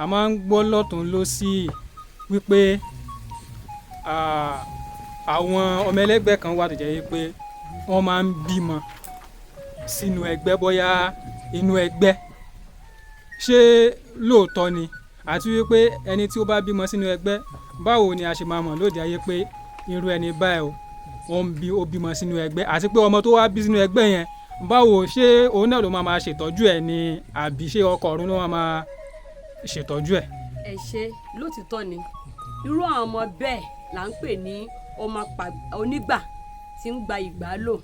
a máa ń gbọ́ lọ́tún lósì wípé àwọn ọmọ ẹlẹ́gbẹ́ kan wà tó jẹ́ wípé wọ́n máa ń bímọ sínú ẹgbẹ́ bóyá inú ẹgbẹ́ ṣé lóòótọ́ ni àti wípé ẹni tí ó bá bímọ sínú ẹgbẹ́ báwo ni a ṣe máa mọ̀ lóde ayé pé irú ẹni báyìí ó bímọ sínú ẹgbẹ́ àti pé ọmọ tó wá bí sínú ẹgbẹ́ yẹn báwo ṣé òun náà ló máa ṣètọ́jú ẹ̀ ni àbí ṣé ọkọ ọ̀run ló máa ṣètọ́jú ẹ̀. ẹ ṣe lótìtọ́ ni irú àwọn ọmọ bẹ́ẹ̀ là ń pè ní ọmọ onígbà tí ń gba ìgbà lò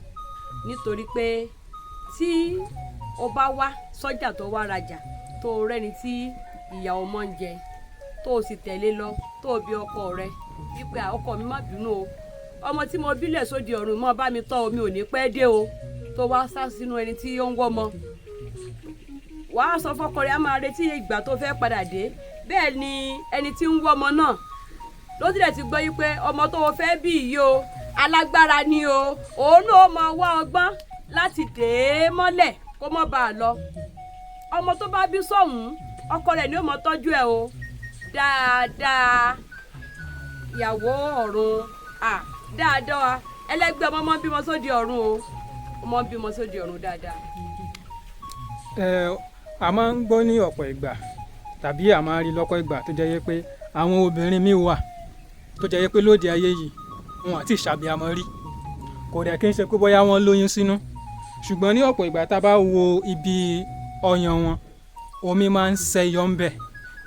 nítorí pé tí o bá wá sọ́jà tó wá rajà tó rẹ́ni tí ìyá ọmọ ń jẹ tó o sì tẹ̀lé lọ tó o bí ọkọ rẹ wípé ọkọ mi má bínú o ọmọ tí mo bílẹ̀ sóde ọ̀run mọ́ bá mi tọ́ omi ò ní pẹ́ dé o tó wá sá sínú ẹni tí ó ń wọ́mọ wàá sọ fọ́kọ rẹ̀ á máa retí ìgbà tó fẹ́ padà dé bẹ́ẹ̀ ni ẹni tí ń wọ́mọ náà ló tilẹ̀ ti gbọ́ yí pé ọmọ tó o fẹ́ bí yìí o alágbára ni o òun náà máa wá ọgbọ́n láti dè é mọ́lẹ̀ kó má bàa lọ ọmọ tó bá bí sọ̀hún ọkọ rẹ̀ ni ó mọ tọ́jú ẹ̀ o dáadáa ìyàwó ọ̀run dáadáa ẹlẹ́gbẹ́ ọmọ máa ń bímọ sóde ọ̀run o ọmọ ń bímọ sóde ọ̀run dáadáa. A máa ń gbọ́ ní ọ̀pọ̀ ìgbà tàbí a máa rí lọ́pọ̀ ìgbà tó jẹ́ pé àwọn obìnrin míì wà tó jẹ́ pé lóde ayé yìí wọn àti ìṣàbíamọ rí kò dẹ̀ kí n ṣe pé bóyá wọ́n lóyún sínú ṣùgbọ́n ní ọ̀pọ̀ ìgbà tá a bá wo ibi ọyàn wọn omi máa ń ṣẹyọ ń bẹ̀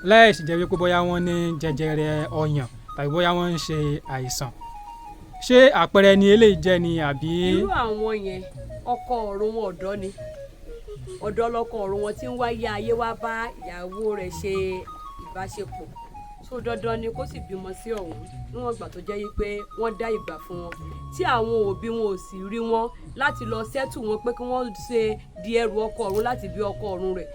láì sì jẹ́ wípé bóyá wọ́n ní jẹjẹrẹ ọyàn tàbí bóyá wọ́n ń ṣe àìsàn ṣé àpẹẹrẹ ni eléyìí jẹ́ ni àbí. irú àwọn yẹn ọkọ ọ̀run wọn ọ̀dọ́ ni ọ̀dọ́ lọkọ ọ̀run wọn tí ń wáyé ayé wá bá ìyàwó rẹ̀ ṣe ìbáṣepọ̀ so dandan ni kó sì bímọ sí ọ̀hún níwọ̀n ìgbà tó jẹ́ pé wọ́n dá ìgbà fún wọn tí àwọn òbí wọn ò sì rí wọn láti lọ sẹ́tù wọn pé kí wọ́n ṣe di ẹrù ọkọ ọ̀run láti bí ọkọ ọ̀run rẹ̀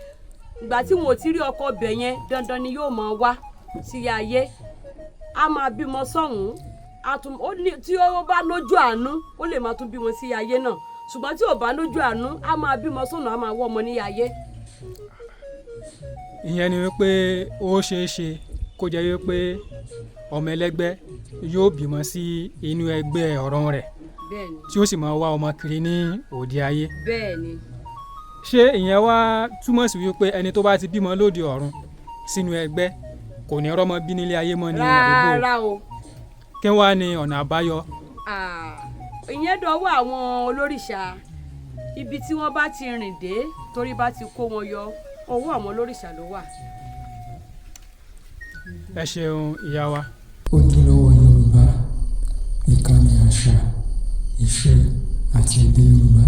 ìgbà tí wọn ò ti rí ọkọ bẹ̀ yẹn dandan ni yóò máa wá sí ayé a máa bímọ sọ̀hún tí ó bá lójú àánú ó lè máa tún bímọ sí ayé náà ṣùgbọ́n tí ò bá lójú àánú a máa bímọ sọ̀nà a máa wọ́ ọmọ ní ayé. ìyẹn ni wípé ó ṣeé ṣe kó jẹ́ wípé ọmọ ẹlẹ́gbẹ́ yóò bímọ sí inú ẹgbẹ́ ọ̀ràn rẹ̀ tí ó sì máa wá ọmọ kiri ní òde ayé. bẹ́ẹ̀ni. ṣé ìyẹn wá túmọ̀ sí wípé ẹni tó bá ti bímọ lóde ọ̀run sínú ẹgbẹ́ kò ní rọ́mọ bí nílé ayé mọ́ ní àdúgbò? rárá o. kí wàá ní ọ̀nà àbáyọ? ìyẹn dọwọ́ àwọn olórìṣà ibi tí wọ́n bá ti rìn dé torí bá ti kó wọn yọ ọwọ́ àwọn olórìṣà ló wà. ẹ ṣeun ìyá wa. Ojúlówó Yorùbá, ìkànnì àṣà, ìṣe àti èdè Yorùbá.